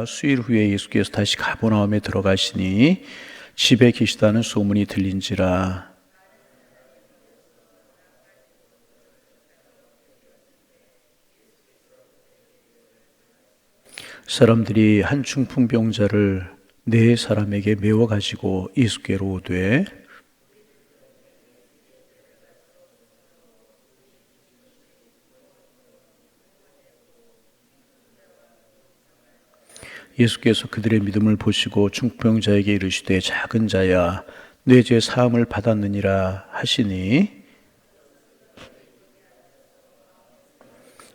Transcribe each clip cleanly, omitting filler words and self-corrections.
있습니다. 수일 후에 예수께서 다시 가버나움에 들어가시니 집에 계시다는 소문이 들린지라. 사람들이 한 중풍병자를 네 사람에게 메워 가지고 예수께로 오되 예수께서 그들의 믿음을 보시고 중풍병자에게 이르시되 작은 자야 내 죄 사함을 받았느니라 하시니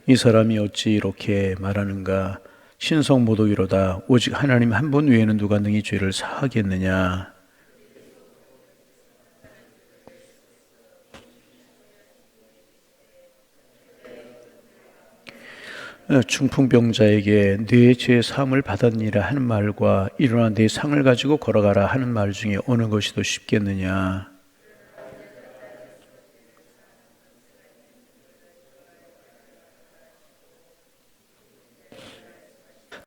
이 사람이 어찌 이렇게 말하는가? 신성모독이로다. 오직 하나님 한 분 외에는 누가 능히 죄를 사하겠느냐? 중풍병자에게 네 죄 사함을 받았니라 하는 말과 일어나 네 상을 가지고 걸어가라 하는 말 중에 어느 것이 더 쉽겠느냐?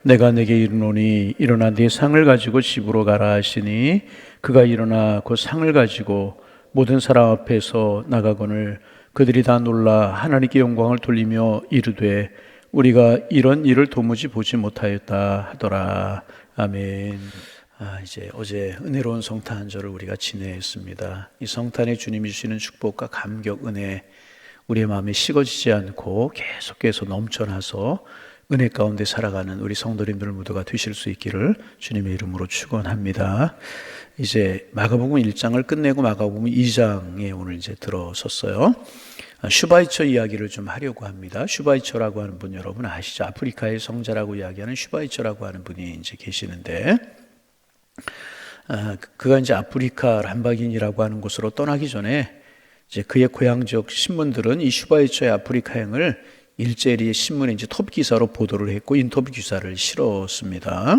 내가 내게 이르노니 일어나 네 상을 가지고 집으로 가라 하시니 그가 일어나 그 상을 가지고 모든 사람 앞에서 나가거늘 그들이 다 놀라 하나님께 영광을 돌리며 이르되 우리가 이런 일을 도무지 보지 못하였다 하더라. 아멘. 이제 어제 은혜로운 성탄절을 우리가 지내했습니다. 이 성탄에 주님이 주시는 축복과 감격, 은혜 우리의 마음에 식어지지 않고 계속해서 넘쳐나서 은혜 가운데 살아가는 우리 성도님들 모두가 되실 수 있기를 주님의 이름으로 축원합니다. 이제 마가복음 1장을 끝내고 마가복음 2장에 오늘 이제 들어섰어요. 슈바이처 이야기를 좀 하려고 합니다. 슈바이처라고 하는 분 여러분 아시죠? 아프리카의 성자라고 이야기하는 슈바이처라고 하는 분이 이제 계시는데, 그가 이제 아프리카 람바긴이라고 하는 곳으로 떠나기 전에 이제 그의 고향 지역 신문들은 이 슈바이처의 아프리카행을 일제리 신문에 이제 톱 기사로 보도를 했고 인터뷰 기사를 실었습니다.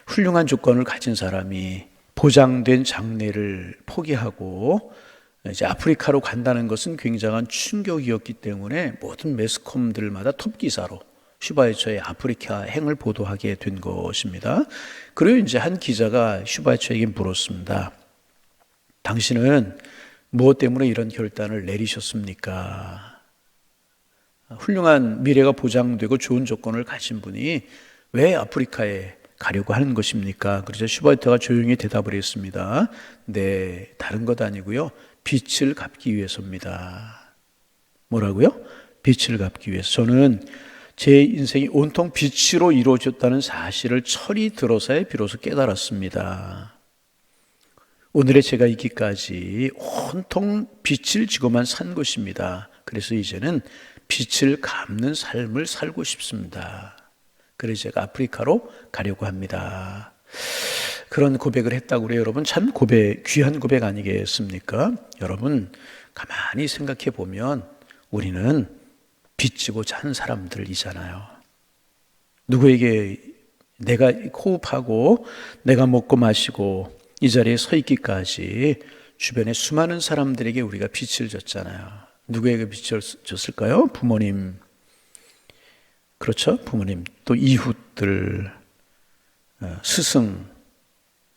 훌륭한 조건을 가진 사람이 보장된 장래를 포기하고 이제 아프리카로 간다는 것은 굉장한 충격이었기 때문에 모든 매스컴들마다 톱 기사로 슈바이처의 아프리카 행을 보도하게 된 것입니다. 그리고 이제 한 기자가 슈바이처에게 물었습니다. 당신은 무엇 때문에 이런 결단을 내리셨습니까? 훌륭한 미래가 보장되고 좋은 조건을 가진 분이 왜 아프리카에 가려고 하는 것입니까? 그래서 슈바이처가 조용히 대답을 했습니다. 네, 다른 것 아니고요. 빛을 갚기 위해서입니다. 뭐라고요? 빛을 갚기 위해서. 저는 제 인생이 온통 빛으로 이루어졌다는 사실을 철이 들어서야 비로소 깨달았습니다. 오늘의 제가 있기까지 온통 빛을 지고만 산 것입니다. 그래서 이제는 빛을 갚는 삶을 살고 싶습니다. 그래서 제가 아프리카로 가려고 합니다. 그런 고백을 했다고 그래요. 여러분 참 귀한 고백 아니겠습니까? 여러분 가만히 생각해 보면 우리는 빚지고 잔 사람들이잖아요. 누구에게 내가 호흡하고 내가 먹고 마시고 이 자리에 서 있기까지 주변에 수많은 사람들에게 우리가 빚을 졌잖아요. 누구에게 빚을 졌을까요? 부모님, 그렇죠? 부모님, 또 이웃들, 스승,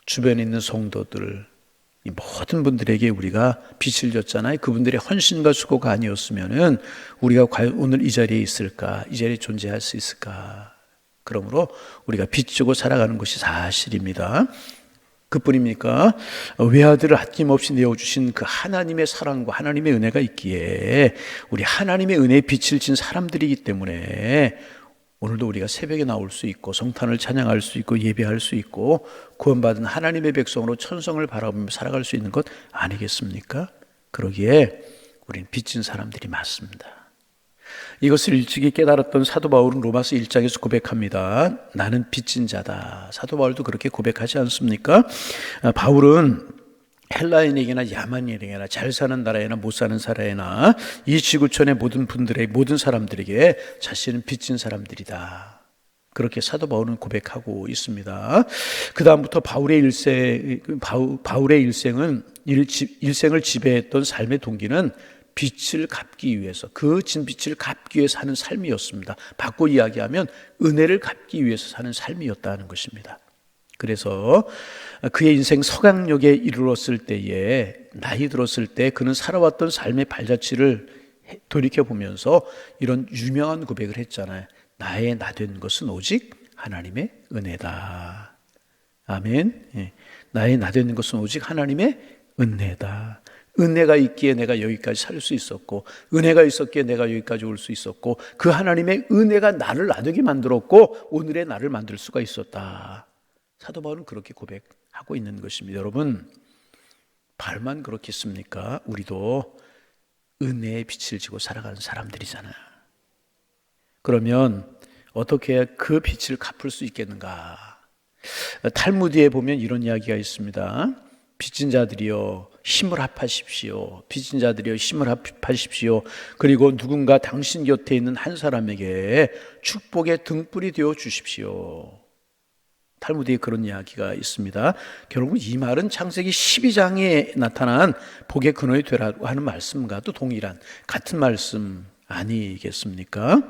주변에 있는 성도들, 이 모든 분들에게 우리가 빚을 졌잖아요. 그분들의 헌신과 수고가 아니었으면은 우리가 과연 오늘 이 자리에 있을까? 이 자리에 존재할 수 있을까? 그러므로 우리가 빚지고 살아가는 것이 사실입니다. 그뿐입니까? 외아들을 아낌없이 내어주신 그 하나님의 사랑과 하나님의 은혜가 있기에 우리 하나님의 은혜에 빛을 진 사람들이기 때문에 오늘도 우리가 새벽에 나올 수 있고 성탄을 찬양할 수 있고 예배할 수 있고 구원받은 하나님의 백성으로 천성을 바라보며 살아갈 수 있는 것 아니겠습니까? 그러기에 우리는 빚진 사람들이 맞습니다. 이것을 일찍이 깨달았던 사도 바울은 로마서 1장에서 고백합니다. 나는 빚진 자다. 사도 바울도 그렇게 고백하지 않습니까? 바울은 헬라인에게나 야만인에게나 잘 사는 나라에나 못 사는 사라에나 이 지구촌의 모든 분들의 모든 사람들에게 자신은 빚진 사람들이다. 그렇게 사도 바울은 고백하고 있습니다. 그 다음부터 바울의 일생은 일생을 지배했던 삶의 동기는 빛을 갚기 위해서, 그 진 빛을 갚기 위해서 사는 삶이었습니다. 바꿔 이야기하면 은혜를 갚기 위해서 사는 삶이었다는 것입니다. 그래서 그의 인생 서강역에 이르렀을 때에, 나이 들었을 때 그는 살아왔던 삶의 발자취를 돌이켜보면서 이런 유명한 고백을 했잖아요. 나의 나된 것은 오직 하나님의 은혜다. 아멘. 예. 나의 나된 것은 오직 하나님의 은혜다. 은혜가 있기에 내가 여기까지 살 수 있었고, 은혜가 있었기에 내가 여기까지 올 수 있었고, 그 하나님의 은혜가 나를 나되게 만들었고 오늘의 나를 만들 수가 있었다. 사도 바울은 그렇게 고백하고 있는 것입니다. 여러분, 바울만 그렇겠습니까? 우리도 은혜의 빛을 지고 살아가는 사람들이잖아요. 그러면 어떻게 해야 그 빛을 갚을 수 있겠는가? 탈무드에 보면 이런 이야기가 있습니다. 빚진 자들이여 힘을 합하십시오. 빚진 자들이여 힘을 합하십시오. 그리고 누군가 당신 곁에 있는 한 사람에게 축복의 등불이 되어 주십시오. 탈무드에 그런 이야기가 있습니다. 결국 이 말은 창세기 12장에 나타난 복의 근원이 되라고 하는 말씀과도 동일한 같은 말씀 아니겠습니까?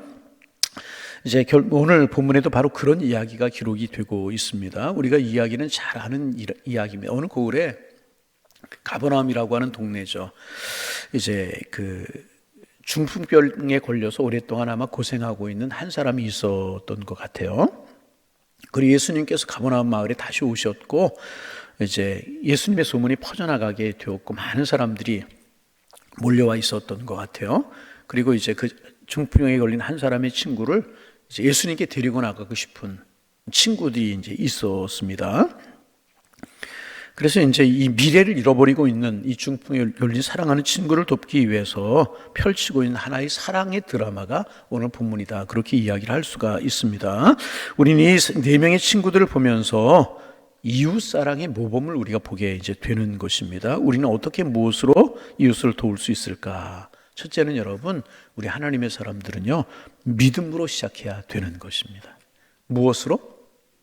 이제 오늘 본문에도 바로 그런 이야기가 기록이 되고 있습니다. 우리가 이 이야기는 잘 아는 이야기입니다. 어느 고을에 가버나움이라고 하는 동네죠. 이제 그 중풍병에 걸려서 오랫동안 아마 고생하고 있는 한 사람이 있었던 것 같아요. 그리고 예수님께서 가버나움 마을에 다시 오셨고, 이제 예수님의 소문이 퍼져나가게 되었고 많은 사람들이 몰려와 있었던 것 같아요. 그리고 이제 그 중풍병에 걸린 한 사람의 친구를 이제 예수님께 데리고 나가고 싶은 친구들이 이제 있었습니다. 그래서 이제 이 미래를 잃어버리고 있는 이 중풍에 걸린 사랑하는 친구를 돕기 위해서 펼치고 있는 하나의 사랑의 드라마가 오늘 본문이다. 그렇게 이야기를 할 수가 있습니다. 우리는 이 네 명의 친구들을 보면서 이웃사랑의 모범을 우리가 보게 이제 되는 것입니다. 우리는 어떻게 무엇으로 이웃을 도울 수 있을까? 첫째는 여러분, 우리 하나님의 사람들은요, 믿음으로 시작해야 되는 것입니다. 무엇으로?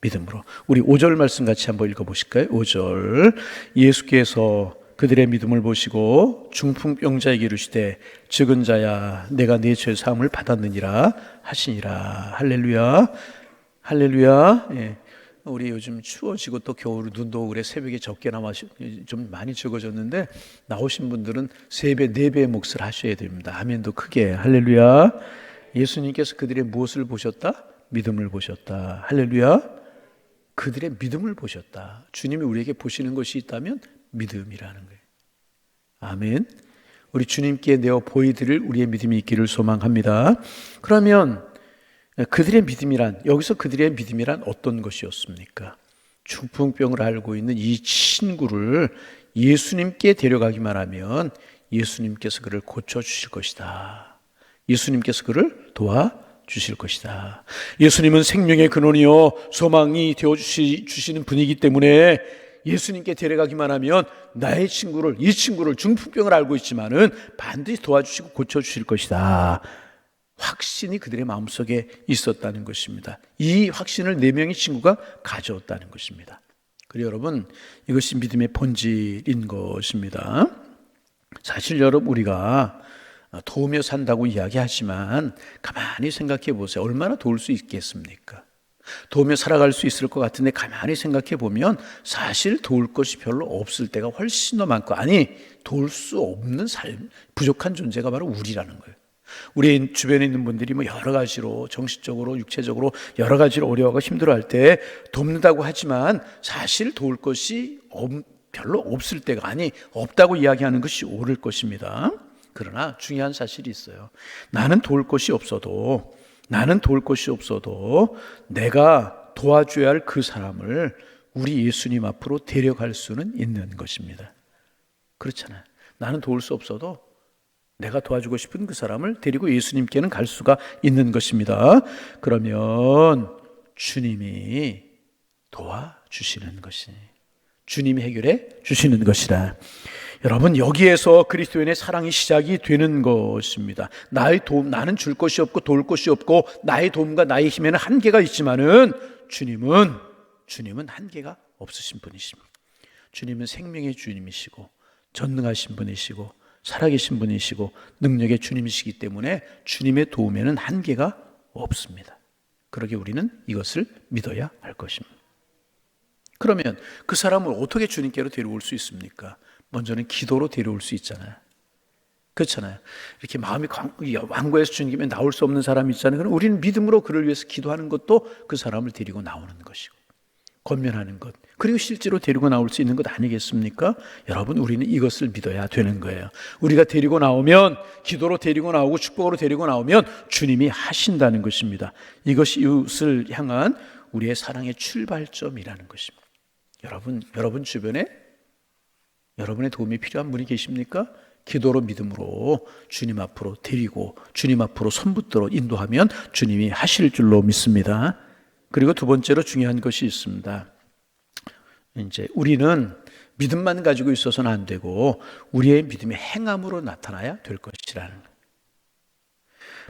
믿음으로. 우리 5절 말씀 같이 한번 읽어보실까요? 5절. 예수께서 그들의 믿음을 보시고 중풍병자에게 이르시되 적은 자야 내가 네 죄 사함을 받았느니라 하시니라. 할렐루야. 할렐루야. 예. 우리 요즘 추워지고 또 겨울 눈도 오래 새벽에 적게나마 좀 많이 적어졌는데 나오신 분들은 3배, 4배의 몫을 하셔야 됩니다. 아멘도 크게. 할렐루야. 예수님께서 그들의 무엇을 보셨다? 믿음을 보셨다. 할렐루야. 그들의 믿음을 보셨다. 주님이 우리에게 보시는 것이 있다면 믿음이라는 거예요. 아멘. 우리 주님께 내어 보이드릴 우리의 믿음이 있기를 소망합니다. 그러면 그들의 믿음이란, 여기서 그들의 믿음이란 어떤 것이었습니까? 중풍병을 앓고 있는 이 친구를 예수님께 데려가기만 하면 예수님께서 그를 고쳐주실 것이다. 예수님께서 그를 도와주실 것이다. 예수님은 생명의 근원이요 소망이 되어주시는 분이기 때문에 예수님께 데려가기만 하면 나의 친구를, 이 친구를 중풍병을 앓고 있지만은 반드시 도와주시고 고쳐주실 것이다. 확신이 그들의 마음속에 있었다는 것입니다. 이 확신을 4명의 친구가 가져왔다는 것입니다. 그리고 여러분, 이것이 믿음의 본질인 것입니다. 사실 여러분, 우리가 도우며 산다고 이야기하지만 가만히 생각해 보세요. 얼마나 도울 수 있겠습니까? 도우며 살아갈 수 있을 것 같은데 가만히 생각해 보면 사실 도울 것이 별로 없을 때가 훨씬 더 많고, 아니 도울 수 없는 삶, 부족한 존재가 바로 우리라는 거예요. 우리 주변에 있는 분들이 뭐 여러 가지로 정신적으로 육체적으로 여러 가지로 어려워하고 힘들어할 때 돕는다고 하지만 사실 도울 것이 별로 없을 때가, 아니 없다고 이야기하는 것이 옳을 것입니다. 그러나 중요한 사실이 있어요. 나는 도울 것이 없어도 내가 도와줘야 할 그 사람을 우리 예수님 앞으로 데려갈 수는 있는 것입니다. 그렇잖아요. 나는 도울 수 없어도 내가 도와주고 싶은 그 사람을 데리고 예수님께는 갈 수가 있는 것입니다. 그러면 주님이 도와주시는 것이, 주님이 해결해 주시는 것이다. 여러분, 여기에서 그리스도인의 사랑이 시작이 되는 것입니다. 나의 도움, 나는 줄 것이 없고 도울 것이 없고 나의 도움과 나의 힘에는 한계가 있지만은 주님은 한계가 없으신 분이십니다. 주님은 생명의 주님이시고 전능하신 분이시고 살아계신 분이시고 능력의 주님이시기 때문에 주님의 도움에는 한계가 없습니다. 그러기에 우리는 이것을 믿어야 할 것입니다. 그러면 그 사람을 어떻게 주님께로 데려올 수 있습니까? 먼저는 기도로 데려올 수 있잖아요. 그렇잖아요. 이렇게 마음이 완고해서 주님께 나올 수 없는 사람이 있잖아요. 그럼 우리는 믿음으로 그를 위해서 기도하는 것도 그 사람을 데리고 나오는 것이고, 권면하는 것, 그리고 실제로 데리고 나올 수 있는 것 아니겠습니까? 여러분, 우리는 이것을 믿어야 되는 거예요. 우리가 데리고 나오면, 기도로 데리고 나오고 축복으로 데리고 나오면 주님이 하신다는 것입니다. 이것이 이웃을 향한 우리의 사랑의 출발점이라는 것입니다. 여러분 주변에 여러분의 도움이 필요한 분이 계십니까? 기도로 믿음으로 주님 앞으로 데리고 주님 앞으로 손붙들어 인도하면 주님이 하실 줄로 믿습니다. 그리고 두 번째로 중요한 것이 있습니다. 이제 우리는 믿음만 가지고 있어서는 안 되고 우리의 믿음이 행함으로 나타나야 될 것이라는 거예요.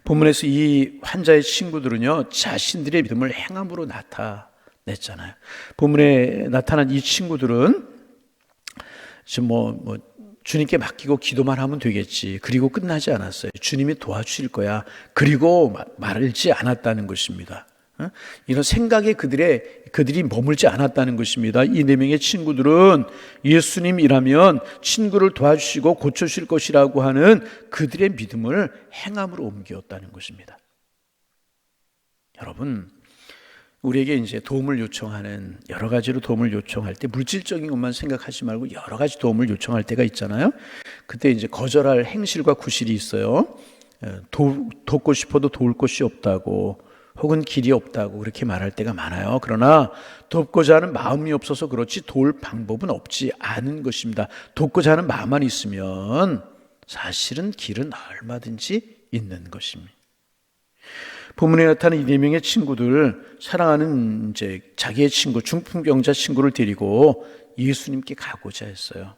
본문에서 이 환자의 친구들은요, 자신들의 믿음을 행함으로 나타냈잖아요. 본문에 나타난 이 친구들은 지금 주님께 맡기고 기도만 하면 되겠지. 그리고 끝나지 않았어요. 주님이 도와주실 거야. 그리고 말지 않았다는 것입니다. 이런 생각에 그들이 머물지 않았다는 것입니다. 이 네 명의 친구들은 예수님이라면 친구를 도와주시고 고쳐주실 것이라고 하는 그들의 믿음을 행함으로 옮겼다는 것입니다. 여러분, 우리에게 이제 도움을 요청하는 여러 가지로 도움을 요청할 때 물질적인 것만 생각하지 말고 여러 가지 도움을 요청할 때가 있잖아요. 그때 이제 거절할 행실과 구실이 있어요. 돕고 싶어도 도울 곳이 없다고, 혹은 길이 없다고 그렇게 말할 때가 많아요. 그러나 돕고자 하는 마음이 없어서 그렇지 도울 방법은 없지 않은 것입니다. 돕고자 하는 마음만 있으면 사실은 길은 얼마든지 있는 것입니다. 본문에 나타난 이 네 명의 친구들, 사랑하는 이제 자기의 친구, 중풍병자 친구를 데리고 예수님께 가고자 했어요.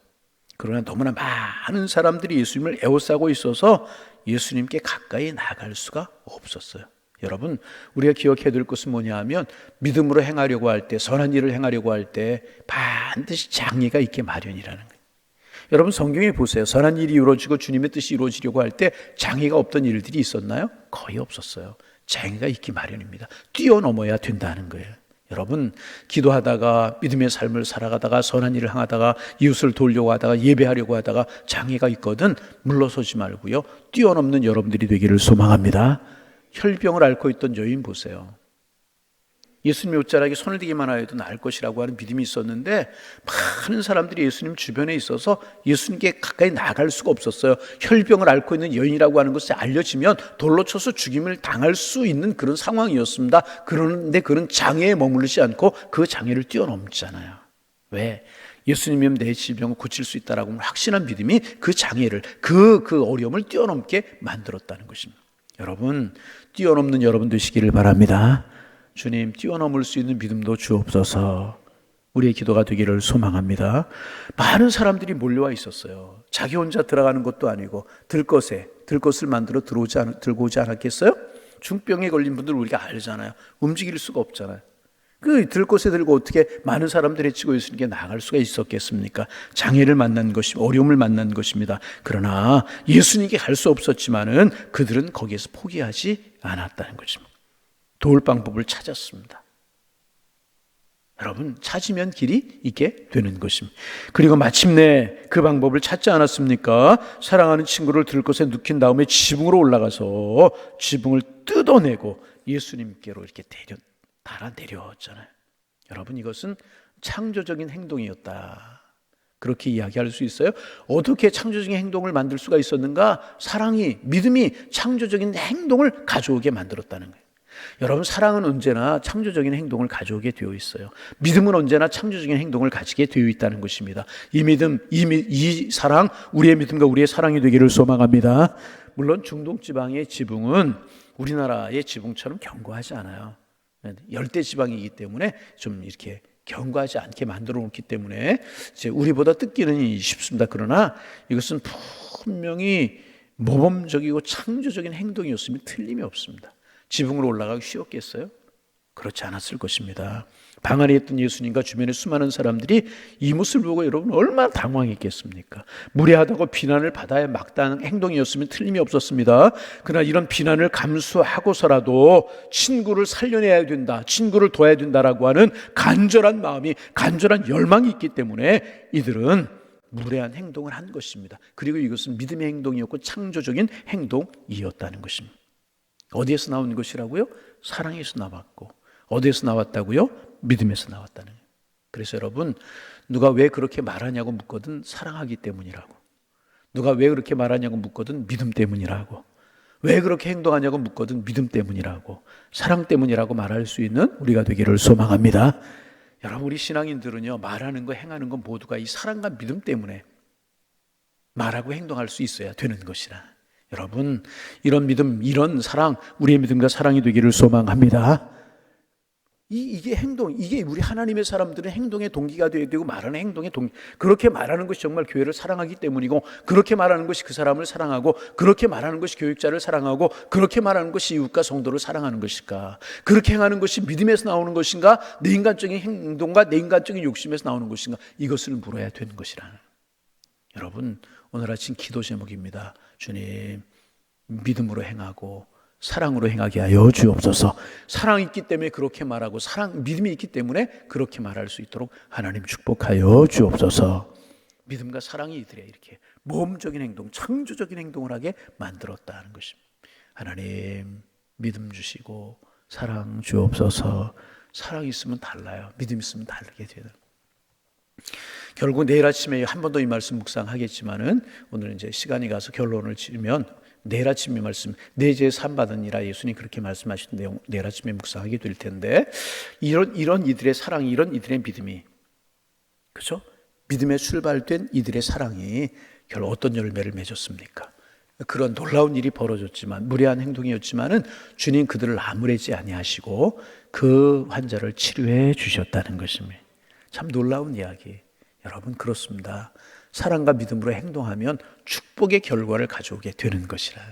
그러나 너무나 많은 사람들이 예수님을 에워싸고 있어서 예수님께 가까이 나갈 수가 없었어요. 여러분, 우리가 기억해야 될 것은 뭐냐 하면 믿음으로 행하려고 할 때, 선한 일을 행하려고 할 때 반드시 장애가 있게 마련이라는 거예요. 여러분, 성경에 보세요. 선한 일이 이루어지고 주님의 뜻이 이루어지려고 할 때 장애가 없던 일들이 있었나요? 거의 없었어요. 장애가 있기 마련입니다. 뛰어넘어야 된다는 거예요. 여러분, 기도하다가 믿음의 삶을 살아가다가 선한 일을 행하다가 이웃을 도우려고 하다가 예배하려고 하다가 장애가 있거든 물러서지 말고요, 뛰어넘는 여러분들이 되기를 소망합니다. 혈병을 앓고 있던 여인 보세요. 예수님의 옷자락에 손을 대기만 하여도 나을 것이라고 하는 믿음이 있었는데 많은 사람들이 예수님 주변에 있어서 예수님께 가까이 나갈 수가 없었어요. 혈병을 앓고 있는 여인이라고 하는 것이 알려지면 돌로 쳐서 죽임을 당할 수 있는 그런 상황이었습니다. 그런데 그런 장애에 머무르지 않고 그 장애를 뛰어넘잖아요. 왜? 예수님이면 내 질병을 고칠 수 있다라고 확신한 믿음이 그 장애를, 그 어려움을 뛰어넘게 만들었다는 것입니다. 여러분, 뛰어넘는 여러분 되시기를 바랍니다. 주님, 뛰어넘을 수 있는 믿음도 주옵소서. 우리의 기도가 되기를 소망합니다. 많은 사람들이 몰려와 있었어요. 자기 혼자 들어가는 것도 아니고 들것을 만들어 들고 오지 않았겠어요? 중병에 걸린 분들 우리가 알잖아요. 움직일 수가 없잖아요. 그 들것에 들고 어떻게 많은 사람들이 치고 예수님께 나갈 수가 있었겠습니까? 장애를 만난 것이, 어려움을 만난 것입니다. 그러나 예수님께 갈 수 없었지만은 그들은 거기에서 포기하지 않았다는 것입니다. 도울 방법을 찾았습니다. 여러분, 찾으면 길이 있게 되는 것입니다. 그리고 마침내 그 방법을 찾지 않았습니까? 사랑하는 친구를 들것에 눕힌 다음에 지붕으로 올라가서 지붕을 뜯어내고 예수님께로 이렇게 달아 내려왔잖아요. 여러분, 이것은 창조적인 행동이었다. 그렇게 이야기할 수 있어요? 어떻게 창조적인 행동을 만들 수가 있었는가? 사랑이, 믿음이 창조적인 행동을 가져오게 만들었다는 거예요. 여러분, 사랑은 언제나 창조적인 행동을 가져오게 되어 있어요. 믿음은 언제나 창조적인 행동을 가지게 되어 있다는 것입니다. 이 믿음, 이 사랑, 우리의 믿음과 우리의 사랑이 되기를 소망합니다. 물론 중동지방의 지붕은 우리나라의 지붕처럼 견고하지 않아요. 열대지방이기 때문에 좀 이렇게 견고하지 않게 만들어 놓기 때문에 이제 우리보다 뜯기는 쉽습니다. 그러나 이것은 분명히 모범적이고 창조적인 행동이었으면 틀림이 없습니다. 지붕으로 올라가기 쉬웠겠어요? 그렇지 않았을 것입니다. 방 안에 있던 예수님과 주변의 수많은 사람들이 이 모습을 보고 여러분 얼마나 당황했겠습니까? 무례하다고 비난을 받아야 마땅한 행동이었으면 틀림이 없었습니다. 그러나 이런 비난을 감수하고서라도 친구를 살려내야 된다, 친구를 도와야 된다라고 하는 간절한 마음이, 간절한 열망이 있기 때문에 이들은 무례한 행동을 한 것입니다. 그리고 이것은 믿음의 행동이었고 창조적인 행동이었다는 것입니다. 어디에서 나온 것이라고요? 사랑에서 나왔고. 어디에서 나왔다고요? 믿음에서 나왔다는 거예요. 그래서 여러분, 누가 왜 그렇게 말하냐고 묻거든 사랑하기 때문이라고, 누가 왜 그렇게 말하냐고 묻거든 믿음 때문이라고, 왜 그렇게 행동하냐고 묻거든 믿음 때문이라고, 사랑 때문이라고 말할 수 있는 우리가 되기를 소망합니다. 여러분, 우리 신앙인들은요, 말하는 거 행하는 건 모두가 이 사랑과 믿음 때문에 말하고 행동할 수 있어야 되는 것이라. 여러분, 이런 믿음, 이런 사랑, 우리의 믿음과 사랑이 되기를 소망합니다. 이게 행동, 이게 우리 하나님의 사람들은 행동의 동기가 되어야 되고, 말하는 행동의 동기, 그렇게 말하는 것이 정말 교회를 사랑하기 때문이고, 그렇게 말하는 것이 그 사람을 사랑하고, 그렇게 말하는 것이 교육자를 사랑하고, 그렇게 말하는 것이 이웃과 성도를 사랑하는 것일까? 그렇게 행하는 것이 믿음에서 나오는 것인가? 내 인간적인 행동과 내 인간적인 욕심에서 나오는 것인가? 이것을 물어야 되는 것이라는. 여러분, 오늘 아침 기도 제목입니다. 주님, 믿음으로 행하고 사랑으로 행하게 하여 주옵소서. 사랑이 있기 때문에 그렇게 말하고, 믿음이 있기 때문에 그렇게 말할 수 있도록 하나님 축복하여 주옵소서. 믿음과 사랑이 이들의 이렇게 모험적인 행동, 창조적인 행동을 하게 만들었다는 것입니다. 하나님, 믿음 주시고 사랑 주옵소서. 사랑이 있으면 달라요. 믿음 있으면 다르게 돼요. 결국 내일 아침에 한 번 더 이 말씀 묵상하겠지만은, 오늘 이제 시간이 가서 결론을 지으면 내일 아침에 말씀, 내 죄 사함 받으니라, 예수님 그렇게 말씀하신 내용 내일 아침에 묵상하게 될 텐데, 이런 이들의 사랑이, 이런 이들의 믿음이, 그렇죠? 믿음에 출발된 이들의 사랑이 결국 어떤 열매를 맺었습니까? 그런 놀라운 일이 벌어졌지만, 무례한 행동이었지만은 주님 그들을 아무래지 아니하시고 그 환자를 치료해 주셨다는 것입니다. 참 놀라운 이야기. 여러분, 그렇습니다. 사랑과 믿음으로 행동하면 축복의 결과를 가져오게 되는 것이라.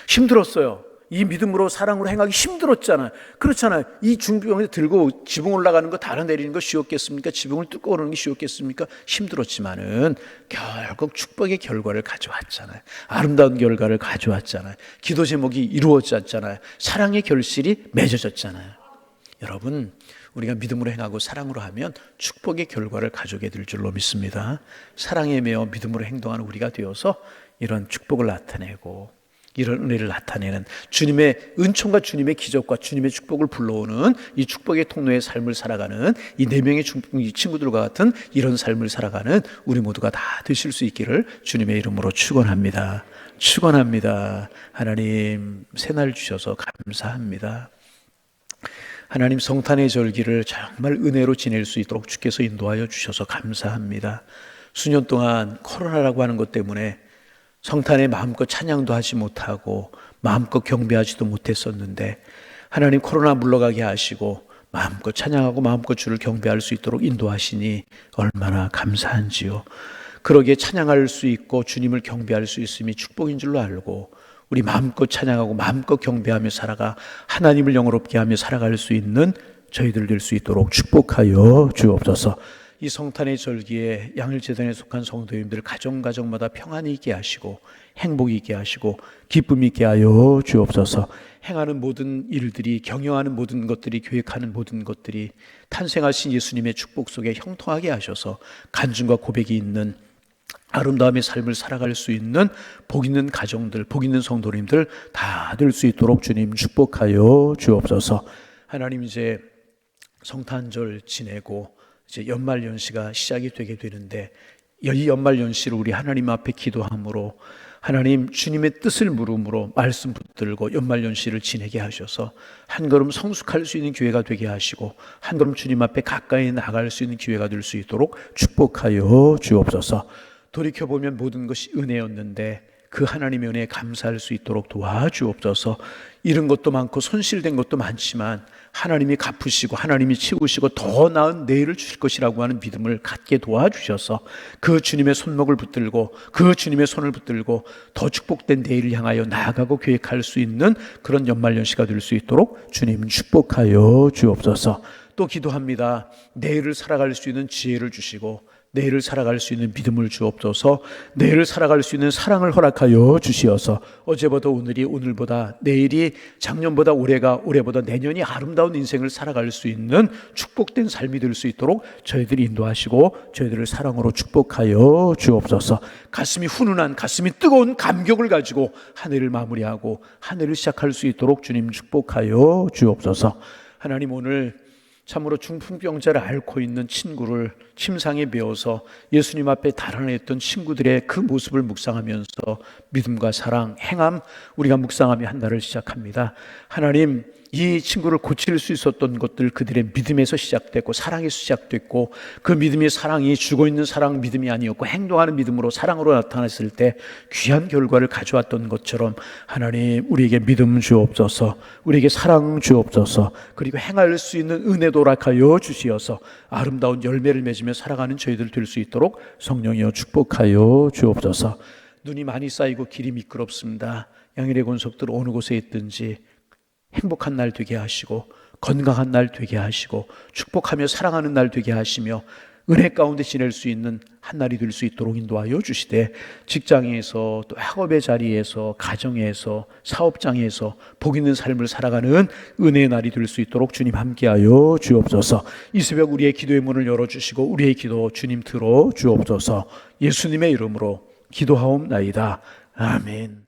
힘들었어요. 이 믿음으로 사랑으로 행하기 힘들었잖아요. 그렇잖아요. 이 중병을 들고 지붕 올라가는 거, 달아 내리는 거 쉬웠겠습니까? 지붕을 뚫고 오르는 게 쉬웠겠습니까? 힘들었지만은 결국 축복의 결과를 가져왔잖아요. 아름다운 결과를 가져왔잖아요. 기도 제목이 이루어졌잖아요. 사랑의 결실이 맺어졌잖아요. 여러분, 우리가 믿음으로 행하고 사랑으로 하면 축복의 결과를 가져오게 될 줄로 믿습니다. 사랑에 매어 믿음으로 행동하는 우리가 되어서 이런 축복을 나타내고, 이런 은혜를 나타내는, 주님의 은총과 주님의 기적과 주님의 축복을 불러오는 이 축복의 통로의 삶을 살아가는, 이 4명의 친구들과 같은 이런 삶을 살아가는 우리 모두가 다 되실 수 있기를 주님의 이름으로 축원합니다. 축원합니다. 하나님, 새날 주셔서 감사합니다. 하나님, 성탄의 절기를 정말 은혜로 지낼 수 있도록 주께서 인도하여 주셔서 감사합니다. 수년 동안 코로나라고 하는 것 때문에 성탄에 마음껏 찬양도 하지 못하고 마음껏 경배하지도 못했었는데, 하나님 코로나 물러가게 하시고 마음껏 찬양하고 마음껏 주를 경배할 수 있도록 인도하시니 얼마나 감사한지요. 그러기에 찬양할 수 있고 주님을 경배할 수 있음이 축복인 줄로 알고, 우리 마음껏 찬양하고 마음껏 경배하며 살아가 하나님을 영화롭게 하며 살아갈 수 있는 저희들 될 수 있도록 축복하여 주옵소서. 이 성탄의 절기에 양일재단에 속한 성도님들 가정마다 평안이 있게 하시고 행복이 있게 하시고 기쁨이 있게 하여 주옵소서. 행하는 모든 일들이, 경영하는 모든 것들이, 계획하는 모든 것들이 탄생하신 예수님의 축복 속에 형통하게 하셔서 간증과 고백이 있는 아름다움의 삶을 살아갈 수 있는 복 있는 가정들, 복 있는 성도님들 다 될 수 있도록 주님 축복하여 주옵소서. 하나님, 이제 성탄절 지내고 이제 연말연시가 시작이 되게 되는데, 이 연말연시를 우리 하나님 앞에 기도함으로, 하나님 주님의 뜻을 물음으로 말씀 붙들고 연말연시를 지내게 하셔서 한 걸음 성숙할 수 있는 기회가 되게 하시고, 한 걸음 주님 앞에 가까이 나갈 수 있는 기회가 될 수 있도록 축복하여 주옵소서. 돌이켜보면 모든 것이 은혜였는데 그 하나님의 은혜에 감사할 수 있도록 도와주옵소서. 잃은 것도 많고 손실된 것도 많지만 하나님이 갚으시고 하나님이 치우시고 더 나은 내일을 주실 것이라고 하는 믿음을 갖게 도와주셔서 그 주님의 손목을 붙들고, 그 주님의 손을 붙들고 더 축복된 내일을 향하여 나아가고 계획할 수 있는 그런 연말연시가 될 수 있도록 주님 축복하여 주옵소서. 또 기도합니다. 내일을 살아갈 수 있는 지혜를 주시고 내일을 살아갈 수 있는 믿음을 주옵소서. 내일을 살아갈 수 있는 사랑을 허락하여 주시어서 어제보다 오늘이, 오늘보다 내일이, 작년보다 올해가, 올해보다 내년이 아름다운 인생을 살아갈 수 있는 축복된 삶이 될 수 있도록 저희들이 인도하시고 저희들을 사랑으로 축복하여 주옵소서. 가슴이 훈훈한, 가슴이 뜨거운 감격을 가지고 한 해를 마무리하고 한 해를 시작할 수 있도록 주님 축복하여 주옵소서. 하나님, 오늘 참으로 중풍병자를 앓고 있는 친구를 침상에 메어서 예수님 앞에 달아냈던 친구들의 그 모습을 묵상하면서 믿음과 사랑, 행함, 우리가 묵상하며 한 달을 시작합니다. 하나님, 이 친구를 고칠 수 있었던 것들 그들의 믿음에서 시작됐고 사랑에서 시작됐고 그 믿음이, 사랑이 죽어있는 사랑 믿음이 아니었고 행동하는 믿음으로, 사랑으로 나타났을 때 귀한 결과를 가져왔던 것처럼 하나님, 우리에게 믿음 주옵소서, 우리에게 사랑 주옵소서, 그리고 행할 수 있는 은혜도 허락하여 주시어서 아름다운 열매를 맺으며 살아가는 저희들 될 수 있도록 성령이여 축복하여 주옵소서. 눈이 많이 쌓이고 길이 미끄럽습니다. 양일의 권속들 어느 곳에 있든지 행복한 날 되게 하시고 건강한 날 되게 하시고 축복하며 사랑하는 날 되게 하시며 은혜 가운데 지낼 수 있는 한 날이 될 수 있도록 인도하여 주시되, 직장에서 또 학업의 자리에서, 가정에서, 사업장에서 복 있는 삶을 살아가는 은혜의 날이 될 수 있도록 주님 함께하여 주옵소서. 이 새벽 우리의 기도의 문을 열어주시고 우리의 기도 주님 들어 주옵소서. 예수님의 이름으로 기도하옵나이다. 아멘.